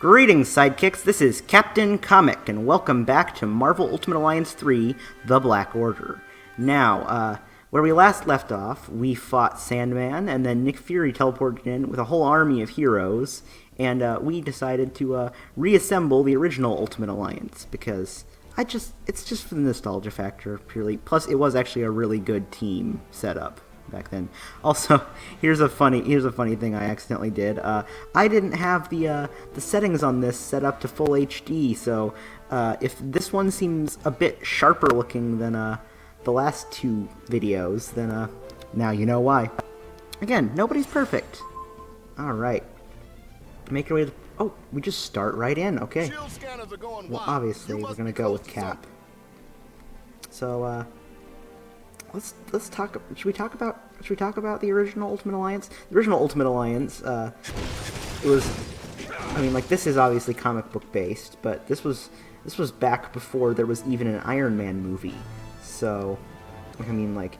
Greetings, Sidekicks. This is Captain Comic, and welcome back to Marvel Ultimate Alliance 3, The Black Order. Now, where we last left off, we fought Sandman, and then Nick Fury teleported in with a whole army of heroes, and we decided to reassemble the original Ultimate Alliance, because it's just for the nostalgia factor, purely. Plus, it was actually a really good team setup back then. Also, here's a funny thing I accidentally did. I didn't have the settings on this set up to full HD, so if this one seems a bit sharper looking than the last two videos, then now you know why. Again, nobody's perfect. All right, make your way to. Oh, we just start right in. Okay. Well, obviously we're gonna go with Cap. So let's talk. Should we talk about the original Ultimate Alliance? The original Ultimate Alliance, it was. I mean, like, this is obviously comic book based, but this was back before there was even an Iron Man movie. So, I mean, like,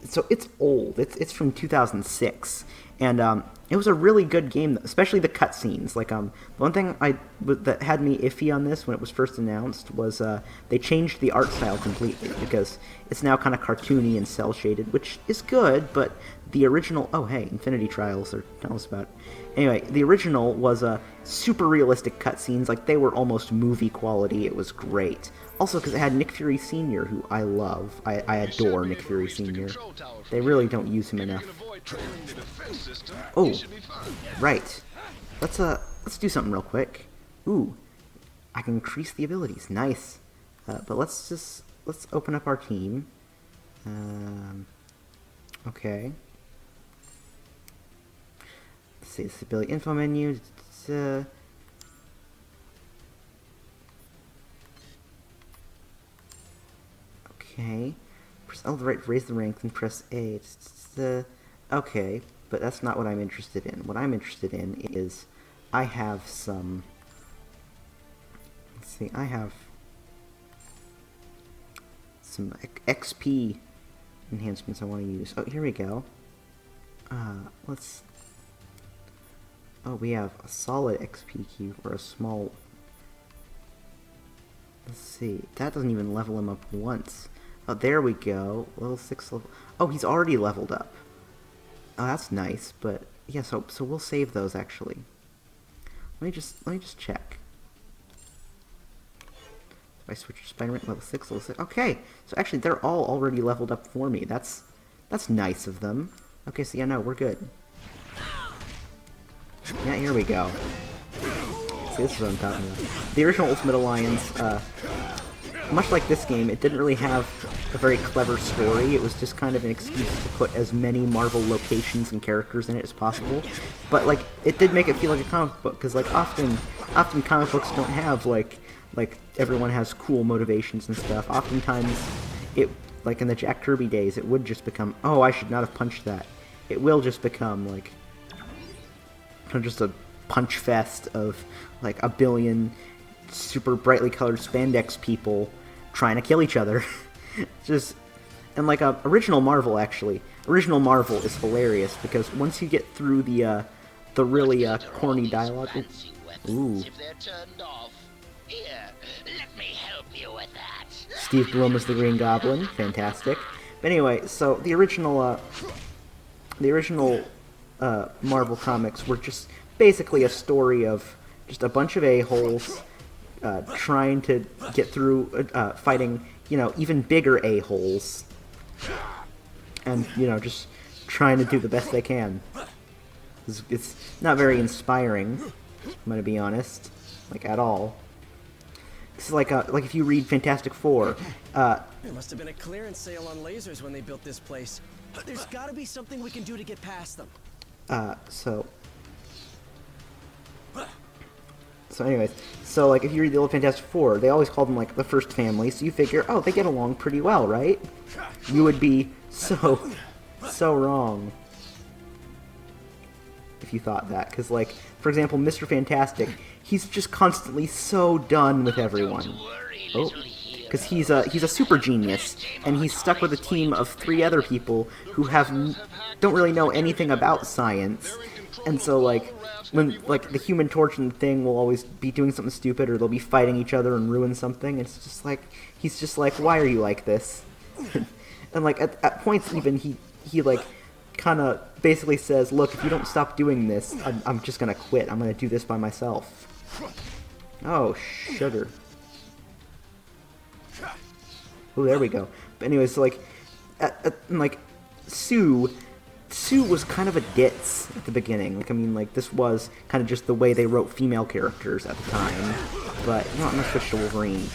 so it's old. It's from 2006, and it was a really good game, especially the cutscenes. Like, one thing that had me iffy on this when it was first announced was they changed the art style completely, because it's now kind of cartoony and cel shaded, which is good. But the original, oh hey, Infinity Trials, or tell us about it. Anyway, the original was super realistic cutscenes, like they were almost movie quality. It was great. Also, because it had Nick Fury Sr., who I love. I adore Nick Fury Sr. They really don't use him enough. Oh, right. Let's do something real quick. Ooh, I can increase the abilities. Nice. But let's open up our team. Okay. Let's see, this ability info menu. Okay. Press L to raise the rank, then press A. Okay, but that's not what I'm interested in. What I'm interested in is I have some. Let's see, I have some XP enhancements I want to use. Oh, here we go. Oh, we have a solid XP cube or a small. Let's see. That doesn't even level him up once. Oh, there we go. Level 6 level. Oh, he's already leveled up. Oh, that's nice. But yeah, so we'll save those actually. Let me just check. If I switch to Spider-Man, level 6, level 6. Okay, so actually they're all already leveled up for me. That's nice of them. Okay, so yeah, no, we're good. Yeah, here we go. See, this is what I'm talking about. The original Ultimate Alliance, much like this game, it didn't really have a very clever story. It was just kind of an excuse to put as many Marvel locations and characters in it as possible. But, like, it did make it feel like a comic book, because, like, often comic books don't have, like everyone has cool motivations and stuff. Oftentimes, like in the Jack Kirby days, it would just become, oh, I should not have punched that. It will just become, like, just a punch fest of, like, a billion super brightly colored spandex people trying to kill each other. And like original Marvel, actually. Original Marvel is hilarious, because once you get through the really corny dialogue. Ooh. Steve Blum is the Green Goblin. Fantastic. But anyway, so the original Marvel comics were just basically a story of just a bunch of a-holes trying to get through fighting, even bigger a-holes, and just trying to do the best they can. It's not very inspiring, I'm gonna be honest, like, at all. It's like if you read Fantastic Four. There must have been a clearance sale on lasers when they built this place. There's got to be something we can do to get past them. So anyways, like, if you read the old Fantastic Four, they always called them, like, the first family, so you figure, oh, they get along pretty well, right? You would be so wrong if you thought that, because, like, for example, Mr. Fantastic, he's just constantly so done with everyone. Oh, because he's a super genius, and he's stuck with a team of 3 other people who don't really know anything about science, And so, like, when, like, the Human Torch and the Thing will always be doing something stupid, or they'll be fighting each other and ruin something, it's just like, he's just like, why are you like this? And, like, at points even, he like, kind of basically says, look, if you don't stop doing this, I'm just gonna quit. I'm gonna do this by myself. Oh, sugar. Oh, there we go. But anyways, so, like, like, Sue was kind of a ditz at the beginning. Like, I mean, like, this was kind of just the way they wrote female characters at the time. But, you know what, I'm gonna switch to Wolverine.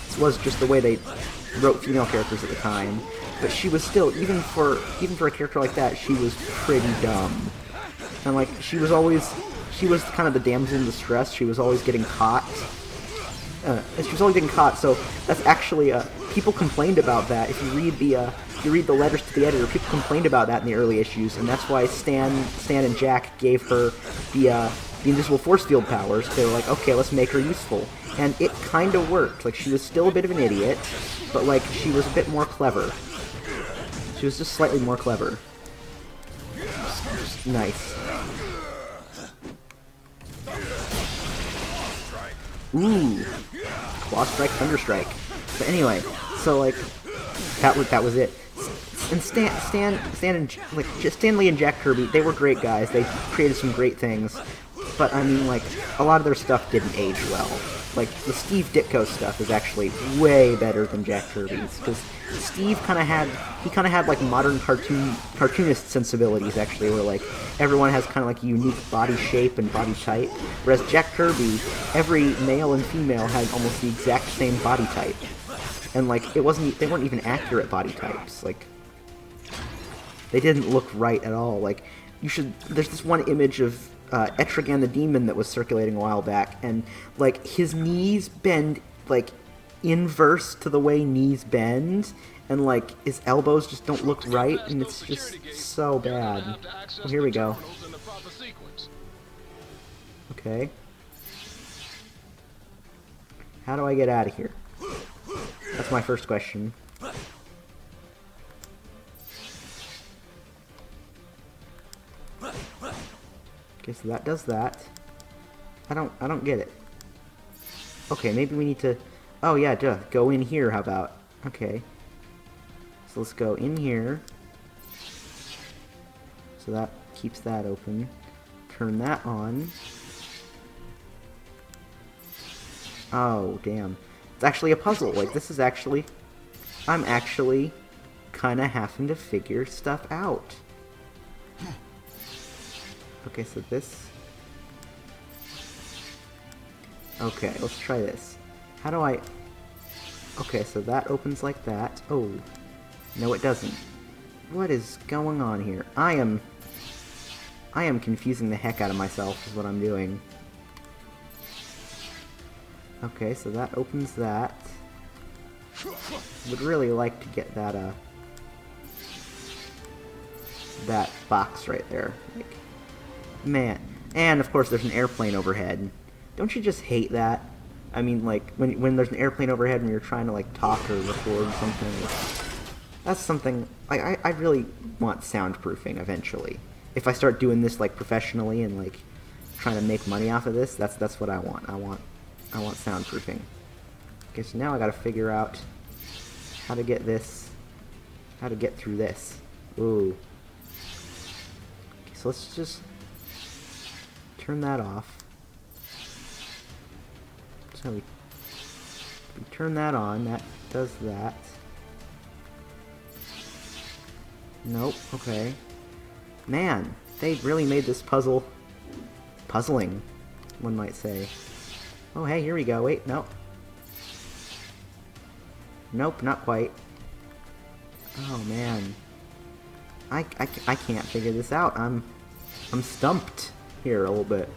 This was just the way they wrote female characters at the time. But she was still, even for a character like that, she was pretty dumb. And, like, she was kind of the damsel in distress. She was always getting caught. She was always getting caught, so that's actually, people complained about that. If you read the letters to the editor, people complained about that in the early issues, and that's why Stan and Jack gave her the invisible force field powers. They were like, okay, let's make her useful. And it kind of worked. Like, she was still a bit of an idiot, but, like, she was a bit more clever. She was just slightly more clever. Nice. Ooh. Claw Strike, Thunder Strike. But anyway, so, like, that was it. And Stan Lee and Jack Kirby, they were great guys. They created some great things. But, I mean, like, a lot of their stuff didn't age well. Like, the Steve Ditko stuff is actually way better than Jack Kirby's, because Steve kind of had like modern cartoonist sensibilities, actually, where, like, everyone has kind of like a unique body shape and body type, whereas Jack Kirby, every male and female had almost the exact same body type, and, like, they weren't even accurate body types. Like, they didn't look right at all. Like, there's this one image of Etrigan the Demon that was circulating a while back, and, like, his knees bend, like, inverse to the way knees bend, and, like, his elbows just don't look right, and it's just so bad. Well, here we go. Okay. How do I get out of here? That's my first question. Okay, so that does that. I don't get it. Okay, maybe we need to... Oh, yeah, duh. Go in here, how about? Okay. So let's go in here. So that keeps that open. Turn that on. Oh, damn. It's actually a puzzle. Like, this is actually... I'm actually kind of having to figure stuff out. Okay, so this... Okay, let's try this. How do I... Okay, so that opens like that. Oh. No, it doesn't. What is going on here? I am confusing the heck out of myself, is what I'm doing. Okay, so that opens that. Would really like to get that, that box right there. Like, man. And, of course, there's an airplane overhead. Don't you just hate that? I mean, like, when there's an airplane overhead and you're trying to, like, talk or record something. That's something... I really want soundproofing eventually. If I start doing this, like, professionally and, like, trying to make money off of this, that's what I want. I want soundproofing. Okay, so now I gotta figure out how to get this... How to get through this. Ooh. Okay, so let's just... turn that off. So we turn that on, that does that. Nope, okay. Man, they really made this puzzle puzzling, one might say. Oh, hey, here we go. Wait, nope. Nope, not quite. Oh, man. I can't figure this out. I'm stumped here a little bit.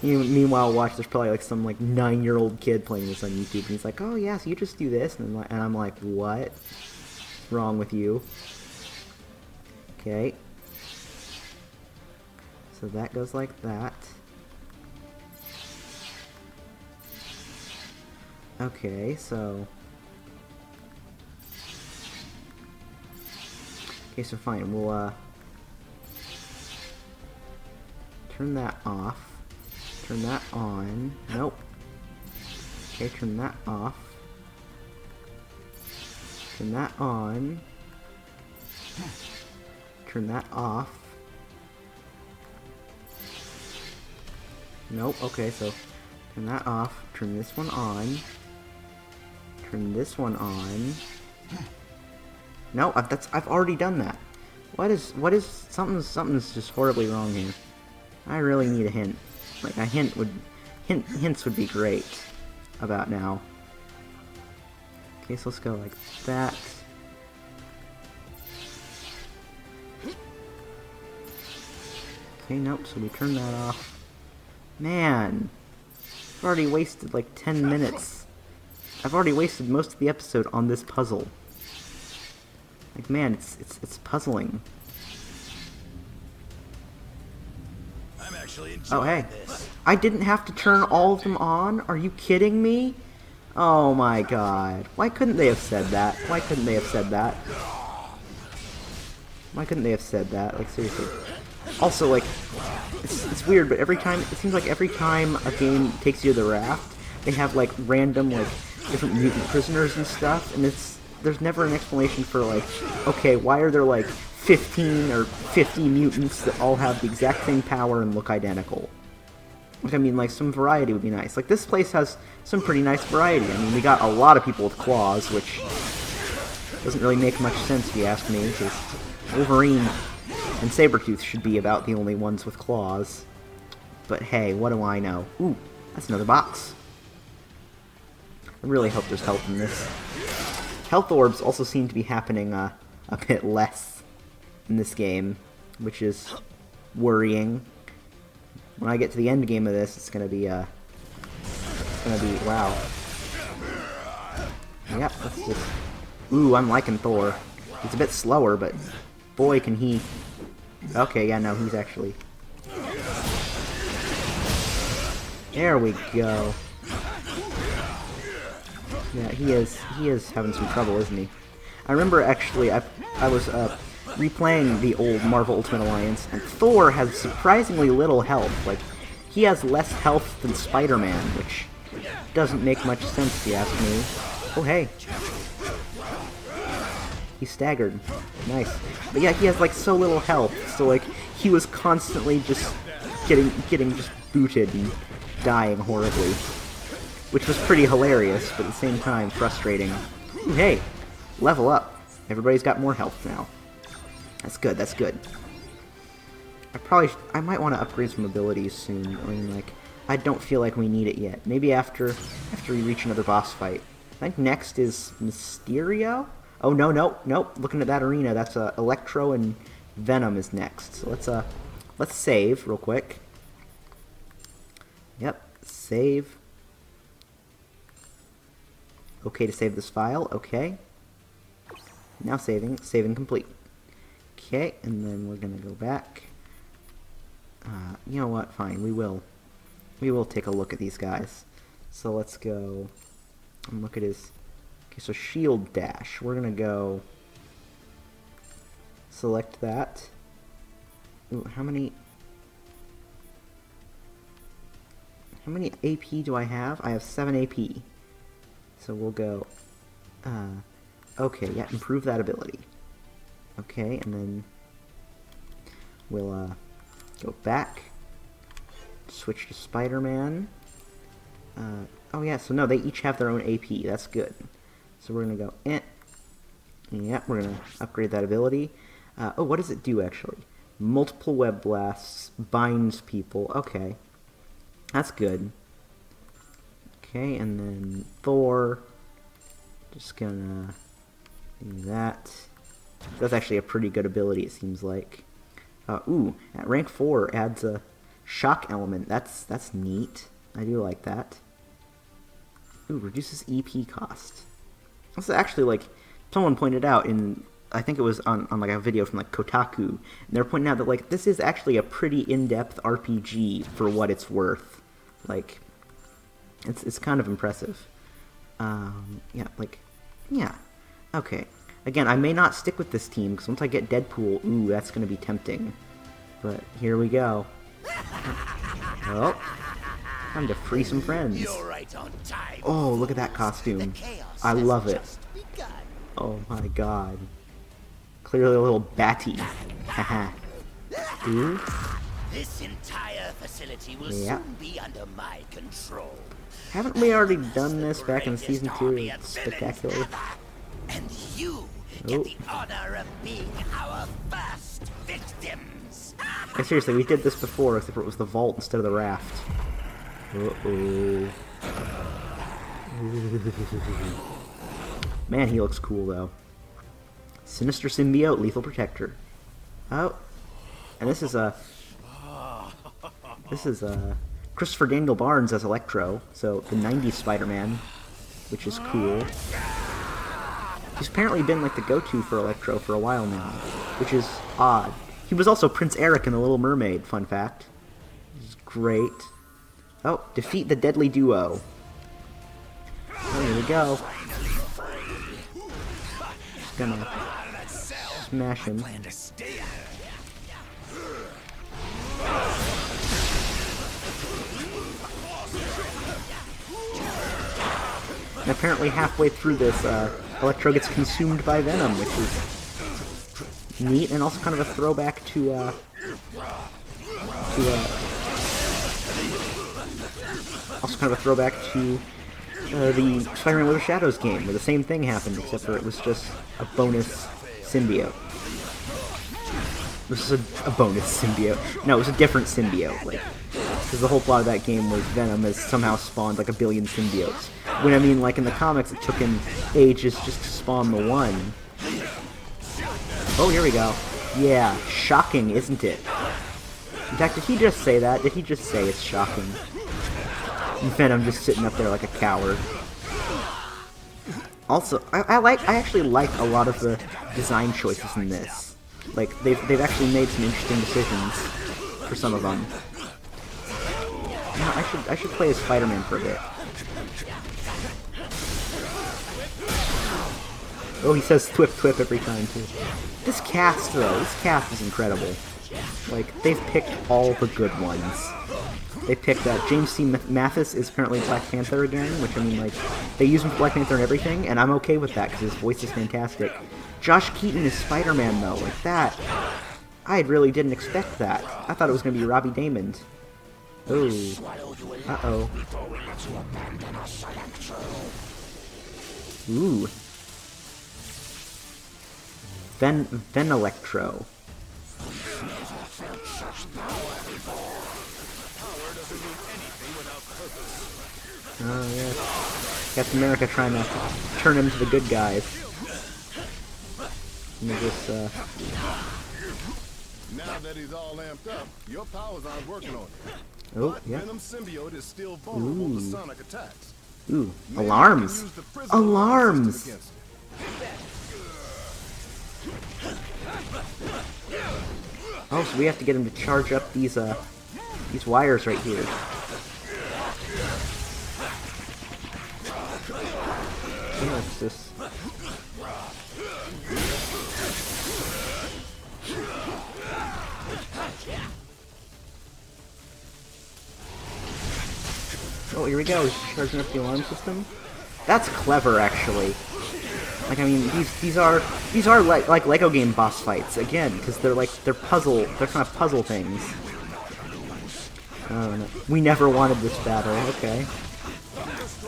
Meanwhile, there's probably like some like 9-year-old kid playing this on YouTube, and he's like, "Oh yeah, so you just do this," and I'm like, "What? What's wrong with you?" Okay. So that goes like that. Okay, so... Okay, so fine, we'll, turn that off. Turn that on. Nope. Okay, turn that off. Turn that on. Turn that off. Nope, okay, so turn that off. Turn this one on. Turn this one on. No, I've already done that. What is something's just horribly wrong here. I really need a hint. Like a hints would be great about now. Okay, so let's go like that. Okay, nope, so we turn that off. Man, I've already wasted like 10 minutes. I've already wasted most of the episode on this puzzle. Like, man, it's puzzling. I'm actually Oh, hey. this. I didn't have to turn all of them on? Are you kidding me? Oh my god. Why couldn't they have said that? Why couldn't they have said that? Why couldn't they have said that? Like, seriously. Also, like, it's weird, but it seems like every time a game takes you to the Raft, they have, like, random, like, different mutant prisoners and stuff, and there's never an explanation for, like, okay, why are there, like, 15 or 50 mutants that all have the exact same power and look identical? Like, I mean, like, some variety would be nice. Like, this place has some pretty nice variety. I mean, we got a lot of people with claws, which doesn't really make much sense if you ask me, because Wolverine and Sabretooth should be about the only ones with claws. But hey, what do I know? Ooh, that's another box. I really hope there's health in this. Health orbs also seem to be happening a bit less in this game, which is worrying. When I get to the end game of this, it's gonna be wow. Yep, let's just. Ooh, I'm liking Thor. He's a bit slower, but boy, can he. Okay, yeah, no, he's actually. There we go. Yeah, he is having some trouble, isn't he? I remember actually, I was replaying the old Marvel Ultimate Alliance, and Thor has surprisingly little health. Like, he has less health than Spider-Man, which doesn't make much sense if you ask me. Oh, hey. He staggered. Nice. But yeah, he has, like, so little health, so, like, he was constantly just getting just booted and dying horribly. Which was pretty hilarious, but at the same time frustrating. Ooh, hey, level up. Everybody's got more health now. That's good, that's good. I might want to upgrade some abilities soon. I mean, like, I don't feel like we need it yet. Maybe after we reach another boss fight. I think next is Mysterio? Oh, no. Looking at that arena, that's Electro and Venom is next. So let's save real quick. Yep, save. Okay to save this file, okay. Now saving complete. Okay, and then we're gonna go back. You know what, fine, we will take a look at these guys. So let's go and look at his, okay, so shield dash, we're gonna go select that. Ooh, how many AP do I have? I have 7 AP. So we'll go, okay, yeah, improve that ability. Okay, and then we'll go back, switch to Spider-Man. Oh yeah, so no, they each have their own AP, that's good. So we're gonna go, yeah, we're gonna upgrade that ability. Oh, what does it do actually? Multiple web blasts, binds people, okay. That's good. Okay, and then Thor, just gonna do that. That's actually a pretty good ability, it seems like. Ooh, at rank 4 adds a shock element. That's neat. I do like that. Ooh, reduces EP cost. This is actually, like, someone pointed out in, I think it was on like a video from like Kotaku, and they're pointing out that, like, this is actually a pretty in-depth RPG for what it's worth. Like, it's kind of impressive. Yeah, like, yeah. Okay. Again, I may not stick with this team, because once I get Deadpool, ooh, that's going to be tempting. But here we go. Oh, time to free some friends. You're right on time. Oh, look at that costume. I love it. Oh my god. Clearly a little batty. Haha. Ooh. This entire facility will Yeah. soon be under my control. Haven't we already done this back in season 2? It's spectacular. And you get the honor of being our first victims. And seriously, we did this before, except for it was the vault instead of the raft. Uh-oh. Man, he looks cool, though. Sinister Symbiote, Lethal Protector. Oh. And this is Christopher Daniel Barnes as Electro, so the 90s Spider-Man, which is cool. He's apparently been like the go-to for Electro for a while now, which is odd. He was also Prince Eric in The Little Mermaid, fun fact. This is great. Oh, defeat the deadly duo. Oh, here we go. Just gonna smash him. And apparently halfway through this, Electro gets consumed by Venom, which is neat, and also kind of a throwback to the Spider-Man Web of Shadows game, where the same thing happened, except for it was just a bonus symbiote. This is a bonus symbiote. No, it was a different symbiote, like, because the whole plot of that game was Venom has somehow spawned like a billion symbiotes. When I mean, like in the comics, it took him ages just to spawn the one. Oh, here we go. Yeah, shocking, isn't it? In fact, did he just say that? Did he just say it's shocking? And Venom just sitting up there like a coward. Also, I actually like a lot of the design choices in this. Like, they've actually made some interesting decisions for some of them. No, I should play as Spider-Man for a bit. Oh, he says twip twip every time too. This cast is incredible. Like, they've picked all the good ones. They picked James C. Mathis is apparently Black Panther again, which, I mean, like, they use him for Black Panther and everything, and I'm okay with that, because his voice is fantastic. Josh Keaton is Spider-Man, though, like that. I really didn't expect that. I thought it was going to be Robbie Damon. Ooh. Uh-oh. Ooh. Venom and Electro. Oh, yeah. Captain America trying to turn him to the good guys. Let me just, Now that he's all amped up, your powers aren't working on it. Oh, But yeah. Venom symbiote is still vulnerable to sonic attacks. Ooh, Maybe alarms! you can use the prison Alarms! system against it. Oh, so we have to get him to charge up these wires right here. What's this? Oh, here we go. He's charging up the alarm system. That's clever, actually. Like, I mean, these are like Lego game boss fights again, because they're kind of puzzle things. Oh no, we never wanted this battle. Okay,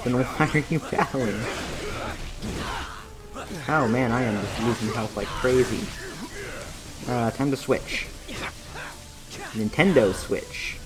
then why are you battling? Oh man, I am just losing health like crazy. Time to switch. Nintendo Switch.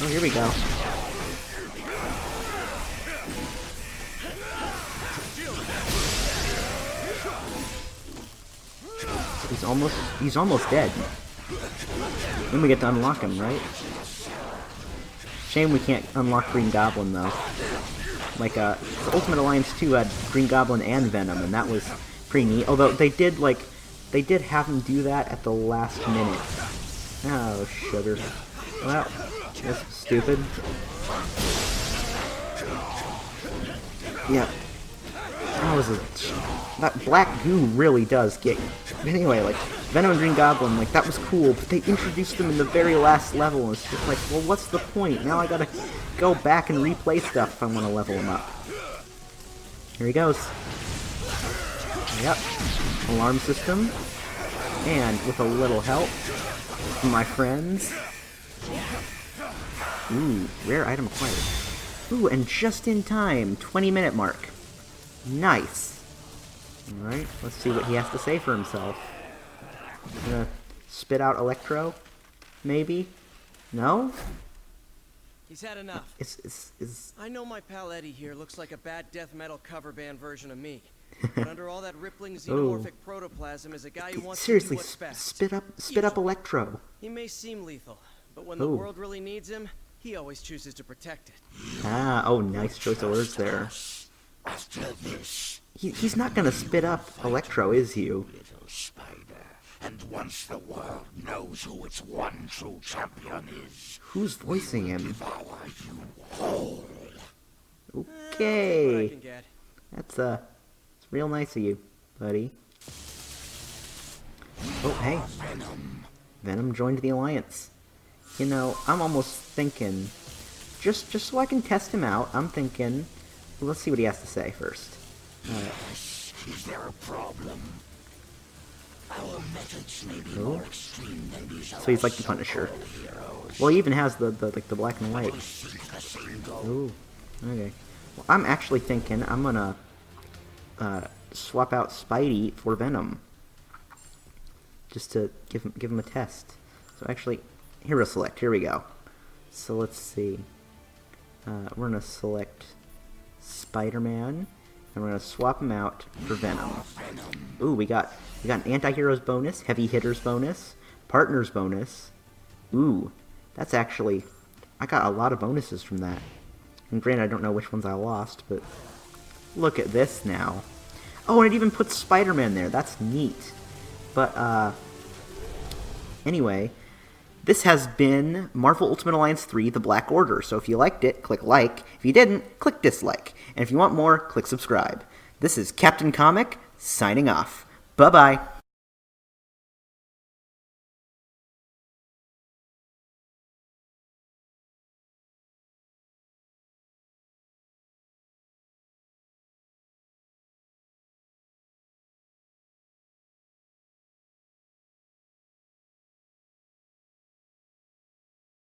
Oh, here we go. He's almost dead. Then we get to unlock him, right? Shame we can't unlock Green Goblin though. Like Ultimate Alliance 2 had Green Goblin and Venom, and that was pretty neat. Although they did have him do that at the last minute. Oh, sugar. Well, that's stupid. Yeah. That black goo really does get Anyway, like, Venom and Green Goblin, like, that was cool, but they introduced them in the very last level, and it's just like, well, what's the point? Now I gotta go back and replay stuff if I want to level them up. Here he goes. Yep. Alarm system. And with a little help from my friends. Ooh, rare item acquired. Ooh, and just in time, 20-minute mark. Nice. Alright, let's see what he has to say for himself. Gonna spit out Electro? Maybe? No? He's had enough. I know my pal Eddie here looks like a bad death metal cover band version of me. But under all that rippling xenomorphic protoplasm is a guy who wants to do what's best. Spit up Electro. He may seem lethal, but when the world really needs him, he always chooses to protect it. Ah, oh, nice choice of words there. After this, He's not gonna spit up Electro, is you? little spider, and once the world knows who its one true champion is, Who's voicing him? devour you whole. I Okay. can get. That's it's real nice of you, buddy. Oh, hey. Venom joined the Alliance. You know, I'm almost thinking, just so I can test him out, I'm thinking, let's see what he has to say first. Is there a problem? Our methods may be more extreme than these So he's like the Punisher. Well, he even has the black and white. Ooh, okay. Well, I'm actually thinking I'm gonna swap out Spidey for Venom, just to give him a test. So actually, hero select. Here we go. So let's see. We're gonna select Spider-Man, and we're gonna swap him out for Venom. Ooh, we got an anti-heroes bonus, heavy hitters bonus, partners bonus. Ooh, that's actually, I got a lot of bonuses from that. And granted, I don't know which ones I lost, but look at this now. Oh, and it even puts Spider-Man there. That's neat. But anyway, this has been Marvel Ultimate Alliance 3, The Black Order. So if you liked it, click like. If you didn't, click dislike. And if you want more, click subscribe. This is Captain Comic, signing off. Bye-bye.